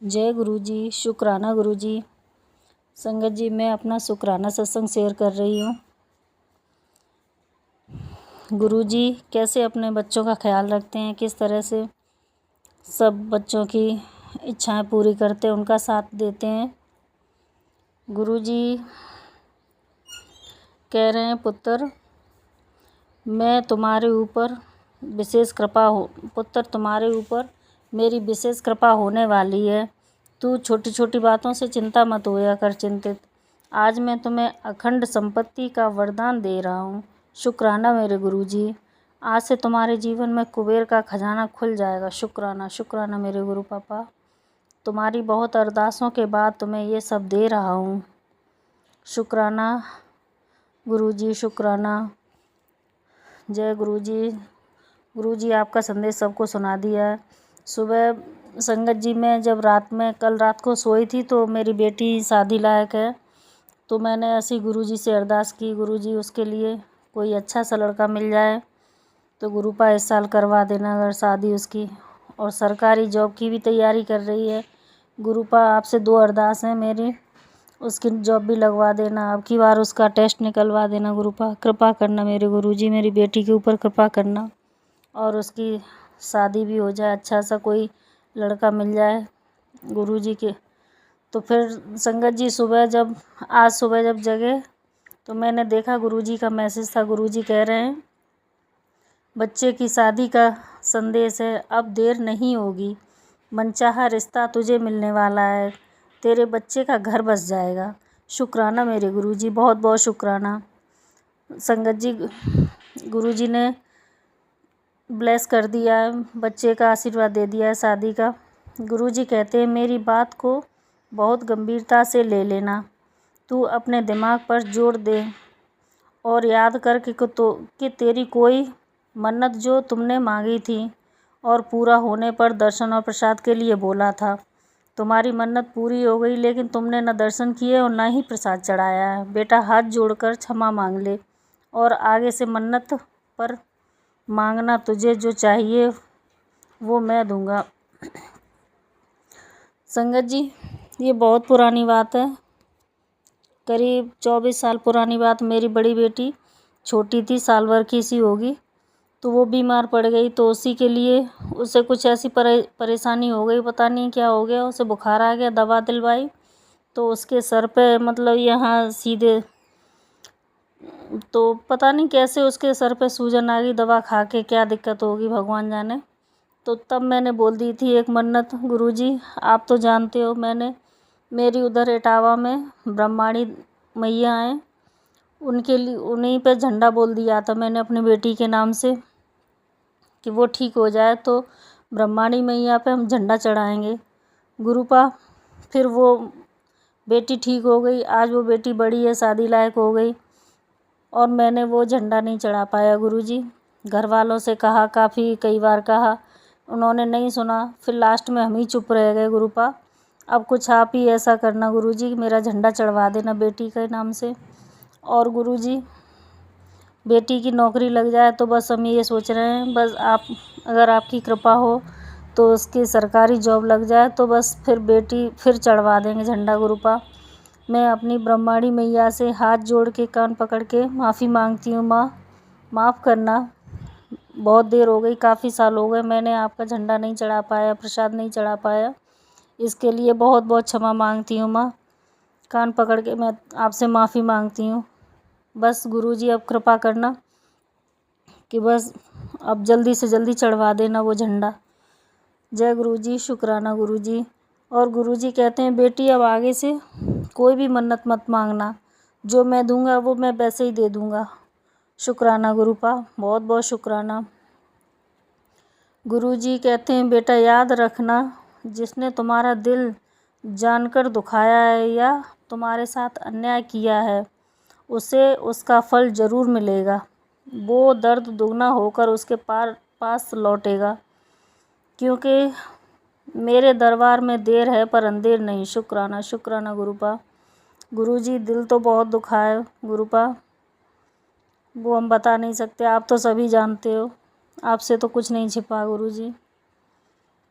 जय गुरु जी। शुक्राना गुरु जी। संगत जी, मैं अपना शुक्राना सत्संग शेयर कर रही हूँ। गुरु जी कैसे अपने बच्चों का ख्याल रखते हैं, किस तरह से सब बच्चों की इच्छाएं पूरी करते हैं, उनका साथ देते हैं। गुरु जी कह रहे हैं, पुत्र मैं तुम्हारे ऊपर विशेष कृपा हो पुत्र तुम्हारे ऊपर मेरी विशेष कृपा होने वाली है। तू छोटी छोटी बातों से चिंता मत होया कर चिंतित। आज मैं तुम्हें अखंड संपत्ति का वरदान दे रहा हूँ। शुक्राना मेरे गुरुजी। आज से तुम्हारे जीवन में कुबेर का खजाना खुल जाएगा। शुक्राना शुक्राना मेरे गुरु पापा। तुम्हारी बहुत अरदासों के बाद तुम्हें ये सब दे रहा हूँ। शुक्राना गुरुजी, शुक्राना। जय गुरुजी। गुरुजी आपका संदेश सबको सुना दिया है। सुबह संगत जी मैं जब कल रात को सोई थी तो मेरी बेटी शादी लायक है, तो मैंने ऐसी गुरुजी से अरदास की, गुरुजी उसके लिए कोई अच्छा सा लड़का मिल जाए तो गुरुपा इस साल करवा देना अगर शादी उसकी, और सरकारी जॉब की भी तैयारी कर रही है। गुरुपा आपसे 2 अरदास हैं मेरी, उसकी जॉब भी लगवा देना, अब की बार उसका टेस्ट निकलवा देना। गुरुपा कृपा करना मेरे गुरुजी, मेरी बेटी के ऊपर कृपा करना और उसकी शादी भी हो जाए, अच्छा सा कोई लड़का मिल जाए गुरुजी के। तो फिर संगत जी आज सुबह जब जगे तो मैंने देखा गुरुजी का मैसेज था। गुरुजी कह रहे हैं, बच्चे की शादी का संदेश है, अब देर नहीं होगी, मनचाहा रिश्ता तुझे मिलने वाला है, तेरे बच्चे का घर बस जाएगा। शुक्राना मेरे गुरुजी, बहुत बहुत शुक्राना। संगत जी गुरुजी ने ब्लेस कर दिया है, बच्चे का आशीर्वाद दे दिया है शादी का। गुरुजी कहते हैं, मेरी बात को बहुत गंभीरता से ले लेना, तू अपने दिमाग पर जोर दे और याद कर कि तेरी कोई मन्नत जो तुमने मांगी थी और पूरा होने पर दर्शन और प्रसाद के लिए बोला था, तुम्हारी मन्नत पूरी हो गई, लेकिन तुमने न दर्शन किए और न ही प्रसाद चढ़ाया है। बेटा हाथ जोड़कर क्षमा मांग ले और आगे से मन्नत पर मांगना, तुझे जो चाहिए वो मैं दूंगा। संगत जी ये बहुत पुरानी बात है, करीब 24 साल पुरानी बात। मेरी बड़ी बेटी छोटी थी, साल भर की सी होगी, तो वो बीमार पड़ गई, तो उसी के लिए उसे कुछ ऐसी परेशानी हो गई, पता नहीं क्या हो गया, उसे बुखार आ गया, दवा दिलवाई तो उसके सर पे मतलब यहाँ सीधे, तो पता नहीं कैसे उसके सर पे सूजन आ गई, दवा खा के क्या दिक्कत होगी भगवान जाने। तो तब मैंने बोल दी थी एक मन्नत, गुरुजी आप तो जानते हो, मेरी उधर इटावा में ब्रह्माणी मैया हैं, उनके लिए उन्हीं पे झंडा बोल दिया था मैंने अपनी बेटी के नाम से कि वो ठीक हो जाए तो ब्रह्माणी मैया पे हम झंडा चढ़ाएंगे। गुरुपा फिर वो बेटी ठीक हो गई, आज वो बेटी बड़ी है, शादी लायक हो गई, और मैंने वो झंडा नहीं चढ़ा पाया गुरुजी। घर वालों से कहा, कई बार कहा, उन्होंने नहीं सुना, फिर लास्ट में हम ही चुप रह गए। गुरुपा अब कुछ आप ही ऐसा करना गुरुजी, मेरा झंडा चढ़वा देना बेटी के नाम से, और गुरुजी बेटी की नौकरी लग जाए तो बस हम ये सोच रहे हैं, बस आप अगर आपकी कृपा हो तो उसकी सरकारी जॉब लग जाए तो बस फिर बेटी फिर चढ़वा देंगे झंडा। गुरुपा मैं अपनी ब्रह्माणी मैया से हाथ जोड़ के कान पकड़ के माफ़ी मांगती हूँ, माँ माफ़ करना, बहुत देर हो गई, काफ़ी साल हो गए, मैंने आपका झंडा नहीं चढ़ा पाया, प्रसाद नहीं चढ़ा पाया, इसके लिए बहुत बहुत क्षमा मांगती हूँ माँ। कान पकड़ के मैं आपसे माफ़ी मांगती हूँ। बस गुरुजी अब कृपा करना कि बस अब जल्दी से जल्दी चढ़वा देना वो झंडा। जय गुरुजी, शुक्राना गुरुजी। और गुरुजी कहते हैं, बेटी अब आगे से कोई भी मन्नत मत मांगना, जो मैं दूंगा वो मैं वैसे ही दे दूंगा। शुक्राना गुरुपा, बहुत बहुत शुक्राना। गुरुजी कहते हैं, बेटा याद रखना, जिसने तुम्हारा दिल जानकर दुखाया है या तुम्हारे साथ अन्याय किया है, उसे उसका फल ज़रूर मिलेगा, वो दर्द दुगना होकर उसके पास लौटेगा, क्योंकि मेरे दरबार में देर है पर अंधेर नहीं। शुक्राना शुक्राना गुरुपा। गुरुजी दिल तो बहुत दुखा है गुरुपा, वो हम बता नहीं सकते, आप तो सभी जानते हो, आपसे तो कुछ नहीं छिपा गुरुजी।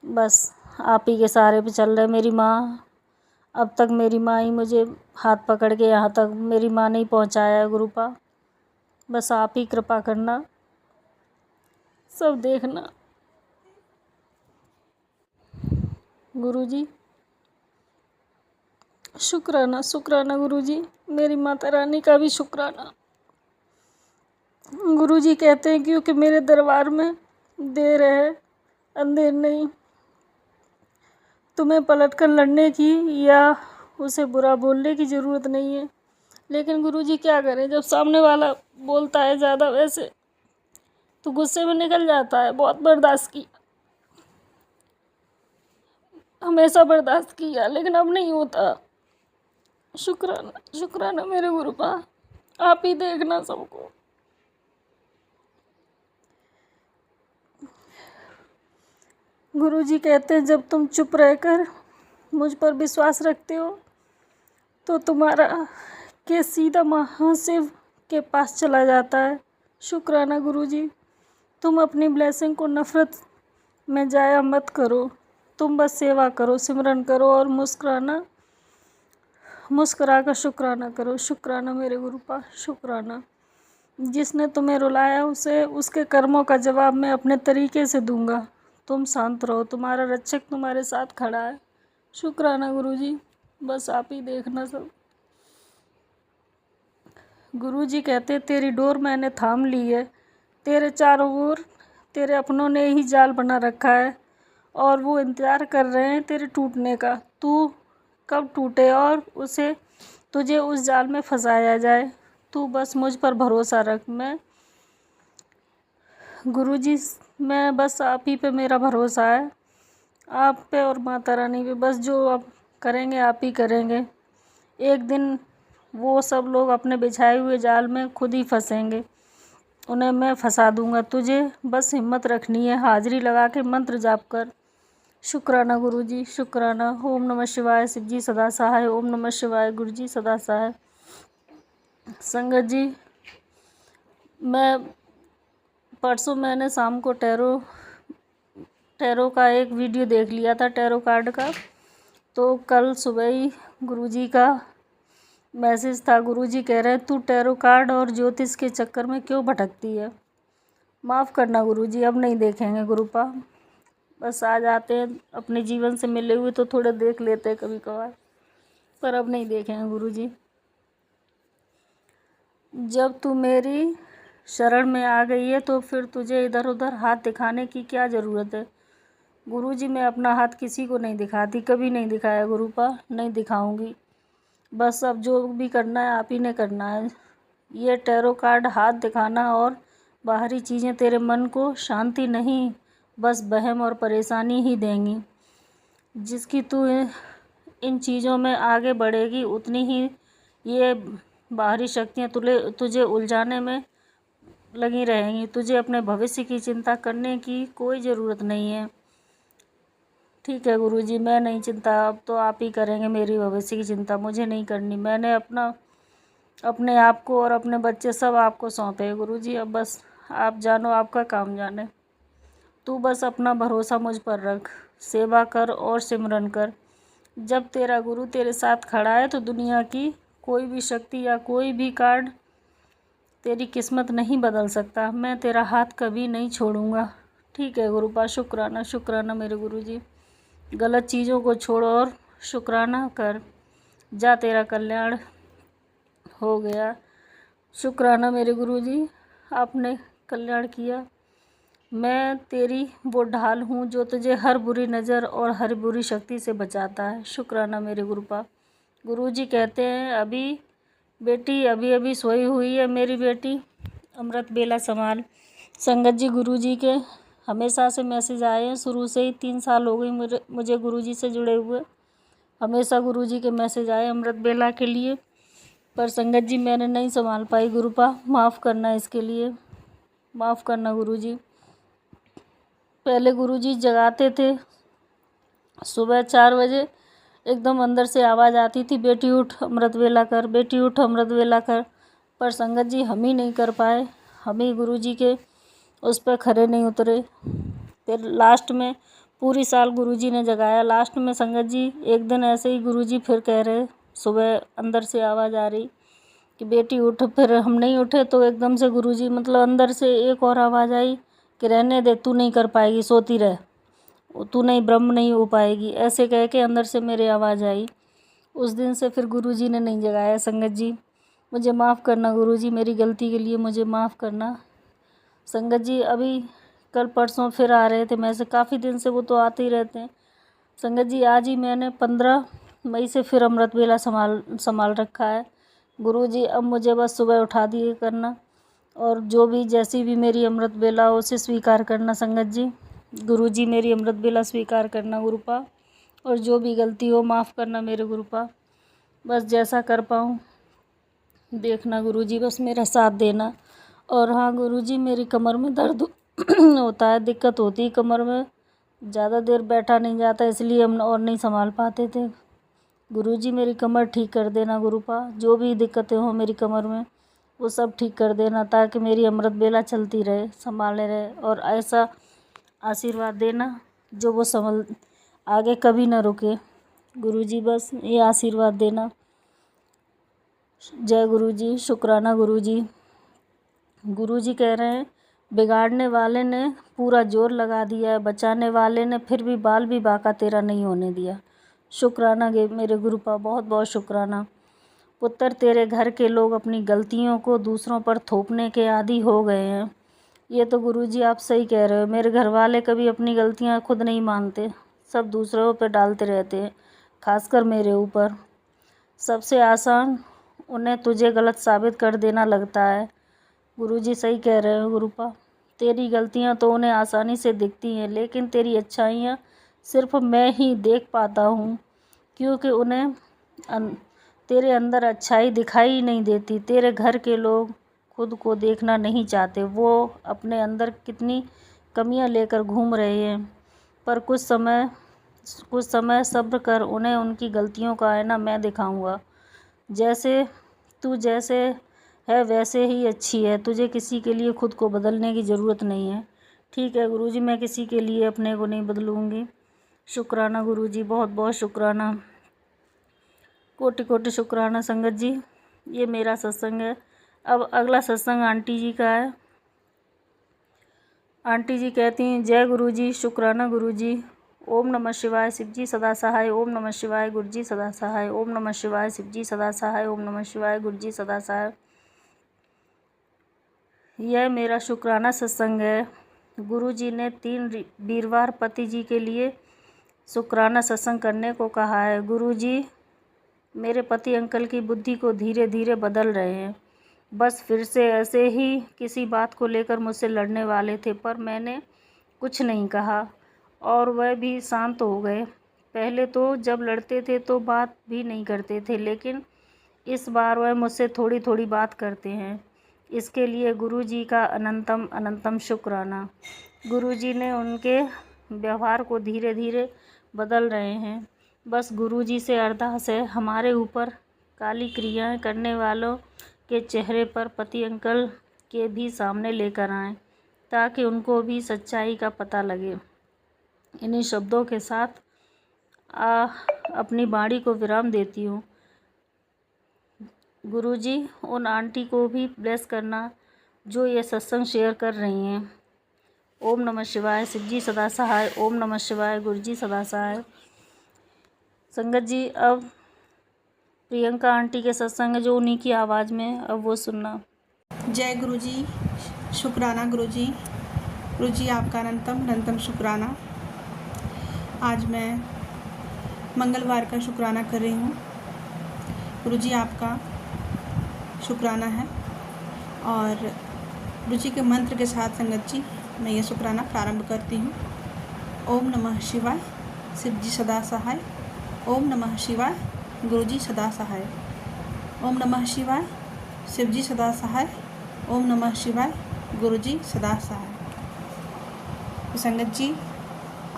बस आप ही के सहारे पे चल रहे। मेरी माँ, अब तक मेरी माँ ही मुझे हाथ पकड़ के यहाँ तक मेरी माँ ने ही पहुँचाया है गुरुपा। बस आप ही कृपा करना, सब देखना। गुरुजी शुक्राना, शुक्राना गुरुजी, मेरी माता रानी का भी शुक्राना। गुरुजी कहते हैं क्योंकि मेरे दरबार में देर है, अंधेर नहीं। तुम्हें पलट कर लड़ने की या उसे बुरा बोलने की ज़रूरत नहीं है, लेकिन गुरुजी क्या करें, जब सामने वाला बोलता है ज़्यादा वैसे तो गुस्से में निकल जाता है। बहुत बर्दाश्त की, हमेशा बर्दाश्त किया, लेकिन अब नहीं होता। शुक्राना, शुक्राना मेरे गुरुपा, आप ही देखना सबको। गुरुजी कहते हैं जब तुम चुप रहकर मुझ पर विश्वास रखते हो तो तुम्हारा केस सीधा महाशिव के पास चला जाता है। शुक्राना गुरुजी, तुम अपनी ब्लेसिंग को नफ़रत में जाया मत करो। तुम बस सेवा करो, सिमरन करो और मुस्कुरा कर शुक्राना करो। शुक्राना मेरे गुरुपा, शुक्राना। जिसने तुम्हें रुलाया उसे उसके कर्मों का जवाब मैं अपने तरीके से दूंगा। तुम शांत रहो, तुम्हारा रक्षक तुम्हारे साथ खड़ा है। शुक्राना गुरुजी, बस आप ही देखना सब। गुरुजी कहते तेरी डोर मैंने थाम ली है, तेरे चारों ओर तेरे अपनों ने ही जाल बना रखा है और वो इंतज़ार कर रहे हैं तेरे टूटने का। तू कब टूटे और तुझे उस जाल में फंसाया जाए। तू बस मुझ पर भरोसा रख। गुरुजी, मैं बस आप ही पे मेरा भरोसा है, आप पे और माता रानी पे। बस जो आप करेंगे आप ही करेंगे। एक दिन वो सब लोग अपने बिछाए हुए जाल में खुद ही फंसेंगे, उन्हें मैं फंसा दूंगा। तुझे बस हिम्मत रखनी है, हाजिरी लगा के मंत्र जाप कर। शुक्राना गुरुजी, शुक्राना। ओम नमः शिवाय, शिवजी सदा सहाय। ओम नमः शिवाय, गुरुजी सदा सहाय। संगत जी, परसों मैंने शाम को टैरो का एक वीडियो देख लिया था, टैरो कार्ड का। तो कल सुबह ही गुरुजी का मैसेज था। गुरुजी कह रहे हैं तू टैरो कार्ड और ज्योतिष के चक्कर में क्यों भटकती है। माफ़ करना गुरुजी, अब नहीं देखेंगे गुरुपा। बस आ जाते हैं अपने जीवन से मिले हुए तो थोड़े देख लेते हैं कभी कभार, पर अब नहीं देखेंगे गुरुजी। जब तू मेरी शरण में आ गई है तो फिर तुझे इधर उधर हाथ दिखाने की क्या ज़रूरत है। गुरुजी, मैं अपना हाथ किसी को नहीं दिखाती, कभी नहीं दिखाया गुरुपा, नहीं दिखाऊंगी। बस अब जो भी करना है आप ही ने करना है। ये टैरो कार्ड, हाथ दिखाना और बाहरी चीज़ें तेरे मन को शांति नहीं, बस वहम और परेशानी ही देंगी। जिसकी तू इन चीज़ों में आगे बढ़ेगी उतनी ही ये बाहरी शक्तियाँ तुझे उलझाने में लगी रहेंगी। तुझे अपने भविष्य की चिंता करने की कोई ज़रूरत नहीं है। ठीक है गुरुजी, मैं नहीं चिंता, अब तो आप ही करेंगे मेरी भविष्य की चिंता, मुझे नहीं करनी। मैंने अपने आप को और अपने बच्चे सब आपको सौंपे हैं गुरुजी। अब बस आप जानो, आपका काम जाने। तू बस अपना भरोसा मुझ पर रख, सेवा कर और सिमरन कर। जब तेरा गुरु तेरे साथ खड़ा है तो दुनिया की कोई भी शक्ति या कोई भी कार्ड तेरी किस्मत नहीं बदल सकता। मैं तेरा हाथ कभी नहीं छोड़ूंगा। ठीक है गुरुपा, शुक्राना, शुक्राना मेरे गुरुजी। गलत चीज़ों को छोड़ और शुक्राना कर, जा तेरा कल्याण हो गया। शुक्राना मेरे गुरुजी, आपने कल्याण किया। मैं तेरी वो ढाल हूँ जो तुझे हर बुरी नज़र और हर बुरी शक्ति से बचाता है। शुक्राना मेरे गुरुपा। गुरुजी कहते हैं अभी अभी सोई हुई है मेरी बेटी, अमृत बेला संभाल। संगत जी, गुरुजी के हमेशा से मैसेज आए हैं, शुरू से ही 3 साल हो गई मुझे गुरुजी से जुड़े हुए। हमेशा गुरुजी के मैसेज आए अमृत बेला के लिए, पर संगत जी मैंने नहीं संभाल पाई गुरुपा, माफ़ करना इसके लिए, माफ़ करना गुरुजी। पहले गुरुजी जगाते थे सुबह 4 बजे, एकदम अंदर से आवाज़ आती थी बेटी उठ अमृत वेला कर, बेटी उठ अमृत वेला कर। पर संगत जी हम ही नहीं कर पाए, हम ही गुरुजी के उस पर खरे नहीं उतरे। फिर लास्ट में पूरी साल गुरुजी ने जगाया। लास्ट में संगत जी एक दिन ऐसे ही गुरुजी फिर कह रहे, सुबह अंदर से आवाज़ आ रही कि बेटी उठ। फिर हम नहीं उठे तो एकदम से गुरुजी मतलब अंदर से एक और आवाज़ आई कि रहने दे, तू नहीं कर पाएगी, सोती रह, तू नहीं, ब्रह्म नहीं हो पाएगी, ऐसे कह के अंदर से मेरे आवाज़ आई। उस दिन से फिर गुरुजी ने नहीं जगाया। संगत जी मुझे माफ़ करना गुरुजी, मेरी गलती के लिए मुझे माफ़ करना। संगत जी अभी कल परसों फिर आ रहे थे, मैं से काफ़ी दिन से वो तो आते ही रहते हैं। संगत जी आज ही मैंने 15 मई से फिर अमृत वेला संभाल रखा है। गुरुजी अब मुझे बस सुबह उठा दिए करना, और जो भी जैसी भी मेरी अमृत वेला हो उसे स्वीकार करना। संगत जी गुरुजी मेरी अमृत वेला स्वीकार करना गुरुपा, और जो भी गलती हो माफ़ करना मेरे गुरुपा। बस जैसा कर पाऊँ देखना गुरुजी, बस मेरा साथ देना। और हाँ गुरुजी मेरी कमर में दर्द होता है, दिक्कत होती है कमर में, ज़्यादा देर बैठा नहीं जाता, इसलिए हम और नहीं संभाल पाते थे। गुरुजी मेरी कमर ठीक कर देना गुरुपा, जो भी दिक्कतें हों मेरी कमर में वो सब ठीक कर देना, ताकि मेरी अमृत बेला चलती रहे, संभाले रहे। और ऐसा आशीर्वाद देना जो वो संभल आगे कभी ना रुके। गुरुजी बस ये आशीर्वाद देना। जय गुरुजी, शुक्राना गुरुजी। गुरुजी कह रहे हैं बिगाड़ने वाले ने पूरा जोर लगा दिया है, बचाने वाले ने फिर भी बाल भी बाका तेरा नहीं होने दिया। शुक्राना मेरे गुरुपा, बहुत बहुत शुक्राना। पुत्र तेरे घर के लोग अपनी गलतियों को दूसरों पर थोपने के आदी हो गए हैं। ये तो गुरुजी आप सही कह रहे हो, मेरे घर वाले कभी अपनी गलतियां खुद नहीं मानते, सब दूसरों पर डालते रहते हैं, खासकर मेरे ऊपर। सबसे आसान उन्हें तुझे गलत साबित कर देना लगता है। गुरुजी सही कह रहे हो गुरुपा, तेरी गलतियां तो उन्हें आसानी से दिखती हैं, लेकिन तेरी अच्छाइयां सिर्फ मैं ही देख पाता हूँ, क्योंकि उन्हें तेरे अंदर अच्छाई दिखाई ही नहीं देती। तेरे घर के लोग खुद को देखना नहीं चाहते, वो अपने अंदर कितनी कमियां लेकर घूम रहे हैं। पर कुछ समय सब्र कर, उन्हें उनकी गलतियों का आईना मैं दिखाऊंगा। जैसे है वैसे ही अच्छी है, तुझे किसी के लिए खुद को बदलने की ज़रूरत नहीं है। ठीक है गुरुजी, मैं किसी के लिए अपने को नहीं बदलूँगी। शुक्राना गुरुजी, बहुत बहुत शुक्राना, कोटि कोटि शुक्राना। संगत जी ये मेरा सत्संग है। अब अगला सत्संग आंटी जी का है। आंटी जी कहती हैं जय गुरुजी, शुक्राना गुरुजी। ओम नमः शिवाय, शिवजी सदा सहाय। ओम नमः शिवाय, गुरुजी सदा सहाय। ओम नमः शिवाय, शिवजी सदा सहाय। ओम नमः शिवाय, गुरुजी सदा सहाय। यह मेरा शुक्राना सत्संग है। गुरुजी ने 3 वीरवार पति जी के लिए शुक्राना सत्संग करने को कहा है। गुरुजी मेरे पति अंकल की बुद्धि को धीरे धीरे बदल रहे हैं। बस फिर से ऐसे ही किसी बात को लेकर मुझसे लड़ने वाले थे, पर मैंने कुछ नहीं कहा और वह भी शांत हो गए। पहले तो जब लड़ते थे तो बात भी नहीं करते थे, लेकिन इस बार वह मुझसे थोड़ी थोड़ी बात करते हैं। इसके लिए गुरुजी का अनंतम अनंतम शुक्राना। गुरुजी ने उनके व्यवहार को धीरे धीरे बदल रहे हैं। बस गुरुजी से अरदास है हमारे ऊपर काली क्रियाएं करने वालों के चेहरे पर पति अंकल के भी सामने लेकर आएं, ताकि उनको भी सच्चाई का पता लगे। इन्हीं शब्दों के साथ अपनी वाणी को विराम देती हूँ। गुरुजी उन आंटी को भी ब्लेस करना जो ये सत्संग शेयर कर रही हैं। ओम नमः शिवाय, शिवजी सदा सहाय। ओम नमः शिवाय, गुरुजी सदा सहाय। संगत जी अब प्रियंका आंटी के सत्संग है जो उन्हीं की आवाज़ में, अब वो सुनना। जय गुरुजी, शुक्राना गुरुजी। गुरुजी आपका अनंतम अनंतम शुक्राना। आज मैं मंगलवार का शुक्राना कर रही हूँ। गुरुजी आपका शुक्राना है, और गुरुजी के मंत्र के साथ संगत जी मैं ये शुक्राना प्रारंभ करती हूँ। ओम नमः शिवाय, शिवजी सदा सहाय। ओम नमः शिवाय, गुरुजी सदा सहाय। ओम नमः शिवाय, शिवजी सदा सहाय। ओम नमः शिवाय, गुरुजी सदा सहाय। संगत जी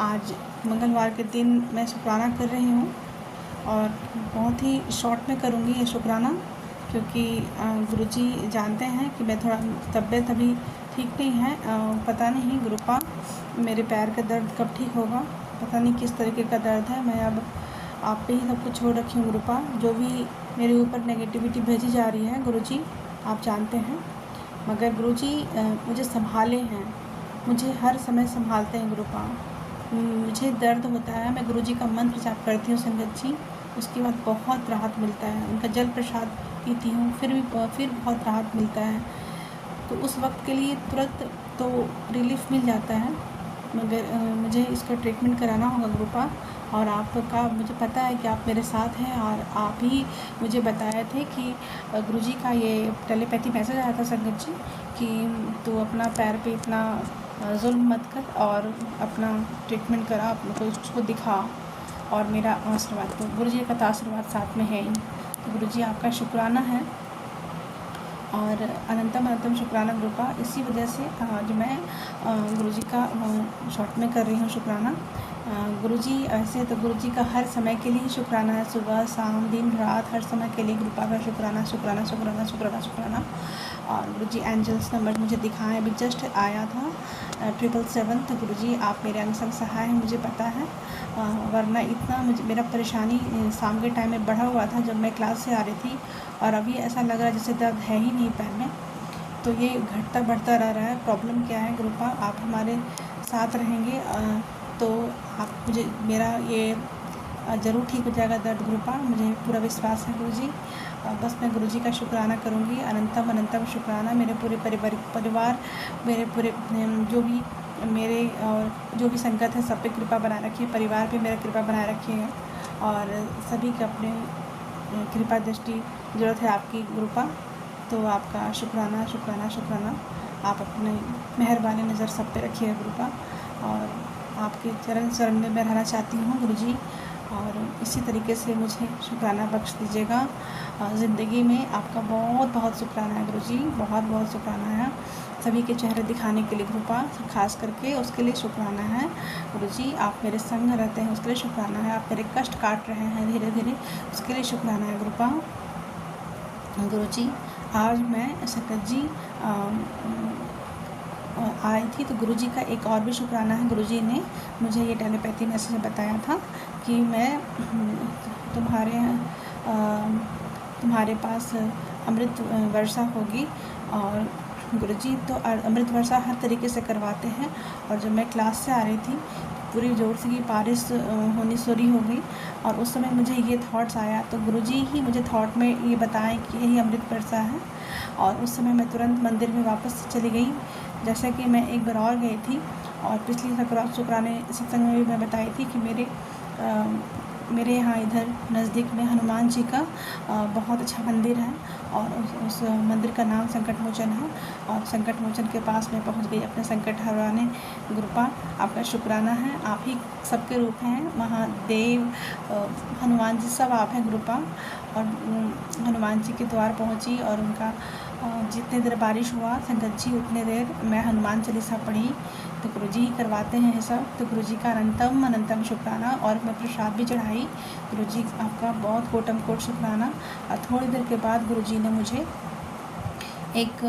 आज मंगलवार के दिन मैं शुक्राना कर रही हूँ, और बहुत ही शॉर्ट में करूँगी ये शुक्राना, क्योंकि गुरुजी जानते हैं कि मैं थोड़ा तबीयत अभी ठीक नहीं है। पता नहीं गुरुपा मेरे पैर का दर्द कब ठीक होगा, पता नहीं किस तरीके का दर्द है। मैं अब आप पे ही सब कुछ छोड़ रखी हूँ गुरुपा। जो भी मेरे ऊपर नेगेटिविटी भेजी जा रही है गुरुजी आप जानते हैं, मगर गुरुजी मुझे संभाले हैं, मुझे हर समय संभालते हैं गुरुपा। मुझे दर्द होता है, मैं गुरुजी का मंत्र जाप करती हूँ संगत जी, उसके बाद बहुत राहत मिलता है। उनका जल प्रसाद पीती हूँ, फिर बहुत राहत मिलता है। तो उस वक्त के लिए तुरंत तो रिलीफ मिल जाता है, मगर मुझे इसका ट्रीटमेंट कराना होगा गुरुपा। और आपका मुझे पता है कि आप मेरे साथ हैं, और आप ही मुझे बताए थे कि गुरुजी का ये टेलीपैथी मैसेज आया था संगत जी कि तू अपना पैर पे इतना जुल्म मत कर और अपना ट्रीटमेंट करा, अपने उसको दिखा और मेरा आशीर्वाद। तो गुरुजी का तो आशीर्वाद साथ में है ही। तो गुरुजी आपका शुक्राना है और अनंतम शुक्राना गुरुपा। इसी वजह से आज मैं गुरुजी का शॉर्ट में कर रही हूँ शुक्राना। गुरुजी ऐसे तो गुरुजी का हर समय के लिए शुक्राना है, सुबह शाम दिन रात हर समय के लिए गुरुपा का शुक्राना शुक्राना शुक्राना शुक्राना शुक्राना। और गुरुजी एंजल्स नंबर मुझे दिखाएं, अभी जस्ट आया था 777। तो गुरुजी आप मेरे अंग सहाय हैं, मुझे पता है, वरना इतना मुझे मेरा परेशानी शाम के टाइम में बढ़ा हुआ था जब मैं क्लास से आ रही थी, और अभी ऐसा लग रहा है जैसे दर्द है ही नहीं पैर में। तो ये घटता बढ़ता रह रहा है। प्रॉब्लम क्या है गुरुपा, आप हमारे साथ रहेंगे तो आप मुझे मेरा ये ज़रूर ठीक हो जाएगा दर्द गुरुपा, मुझे पूरा विश्वास है गुरुजी। बस मैं गुरुजी का शुक्राना करूँगी, अनंतम शुक्राना। मेरे पूरे परिवार मेरे पूरे जो भी मेरे और जो भी संगत है सब पे कृपा बनाए रखिए, परिवार पे मेरा कृपा बनाए रखिए, और सभी के अपने कृपा दृष्टि ज़रूरत है आपकी गुरुपा। तो आपका शुक्राना शुक्राना शुक्राना। आप अपने मेहरबानी नज़र सब पे रखिए गुरुपा, और आपके चरण शरण में मैं रहना चाहती हूँ गुरुजी, और इसी तरीके से मुझे शुक्राना बख्श दीजिएगा ज़िंदगी में। आपका बहुत बहुत शुक्राना है गुरुजी, बहुत बहुत शुक्राना है सभी के चेहरे दिखाने के लिए गुरुपा, खास करके उसके लिए शुक्राना है गुरुजी। आप मेरे संग रहते हैं उसके लिए शुक्राना है, आप मेरे कष्ट काट रहे हैं धीरे धीरे उसके लिए शुक्राना है गुरुपा। गुरुजी आज मैं संगत जी आई थी तो गुरुजी का एक और भी शुक्राना है। गुरुजी ने मुझे ये टेलीपैथी मैसेज बताया था कि मैं तुम्हारे पास अमृत वर्षा होगी, और गुरुजी तो अमृत वर्षा हर तरीके से करवाते हैं। और जब मैं क्लास से आ रही थी पूरी ज़ोर से बारिश होनी शुरू हो गई, और उस समय मुझे ये थॉट्स आया, तो गुरुजी ही मुझे थॉट में ये बताएं कि यही अमृत वर्षा है। और उस समय मैं तुरंत मंदिर में वापस चली गई, जैसे कि मैं एक बार और गई थी। और पिछली शुक्राने सत्संग में भी मैं बताई थी कि मेरे यहाँ इधर नज़दीक में हनुमान जी का बहुत अच्छा मंदिर है, और उस मंदिर का नाम संकट मोचन है। और संकट मोचन के पास मैं पहुँच गई अपने संकट हरवाने गुरुपा। आपका शुक्राना है, आप ही सबके रूप हैं, महादेव हनुमान जी सब आप हैं गुरुपा। और हनुमान जी के द्वार पहुँची, और उनका जितने देर बारिश हुआ संगत जी उतने देर मैं हनुमान चालीसा पढ़ी। तो गुरुजी ही करवाते हैं ये सब। तो गुरुजी का अनंतम शुक्राना, और मैं प्रसाद भी चढ़ाई। गुरुजी आपका बहुत कोटम शुक्राना। और थोड़ी देर के बाद गुरुजी ने मुझे एक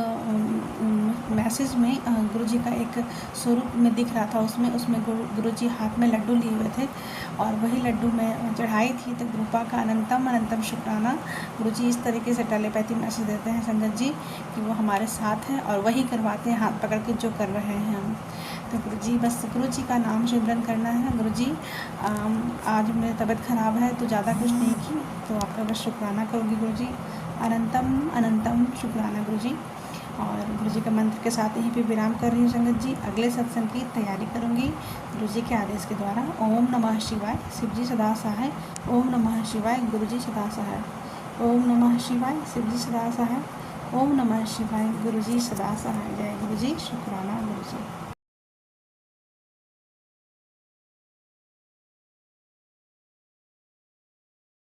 मैसेज में गुरुजी का एक स्वरूप में दिख रहा था, उसमें गुरुजी हाथ में लड्डू लिए हुए थे, और वही लड्डू मैं चढ़ाई थी। तो गुरुपा का अनंतम शुक्राना। गुरुजी इस तरीके से टेलीपैथी मैसेज देते हैं संगत जी कि वो हमारे साथ हैं, और वही करवाते हैं हाथ पकड़ के जो कर रहे हैं हम। तो गुरुजी बस गुरुजी का नाम सिमरन करना है गुरुजी। आज मेरी तबीयत ख़राब है तो ज़्यादा कुछ नहीं की, तो आपका बस शुक्राना करूँगी गुरुजी। अनंतम शुक्राना गुरुजी। और गुरुजी के मंत्र के साथ यहीं पे विराम कर रही हूँ संगत जी। अगले सत्संग की तैयारी करूँगी गुरुजी के आदेश के द्वारा। ओम नमः शिवाय, शिवजी सदा सहाय। ओम नमः शिवाय, गुरुजी सदा सहाय। ओम नमः शिवाय, शिवजी सदा सहाय। ओम नमः शिवाय, गुरुजी सदा सहाय। जय गुरुजी, शुक्राना गुरुजी।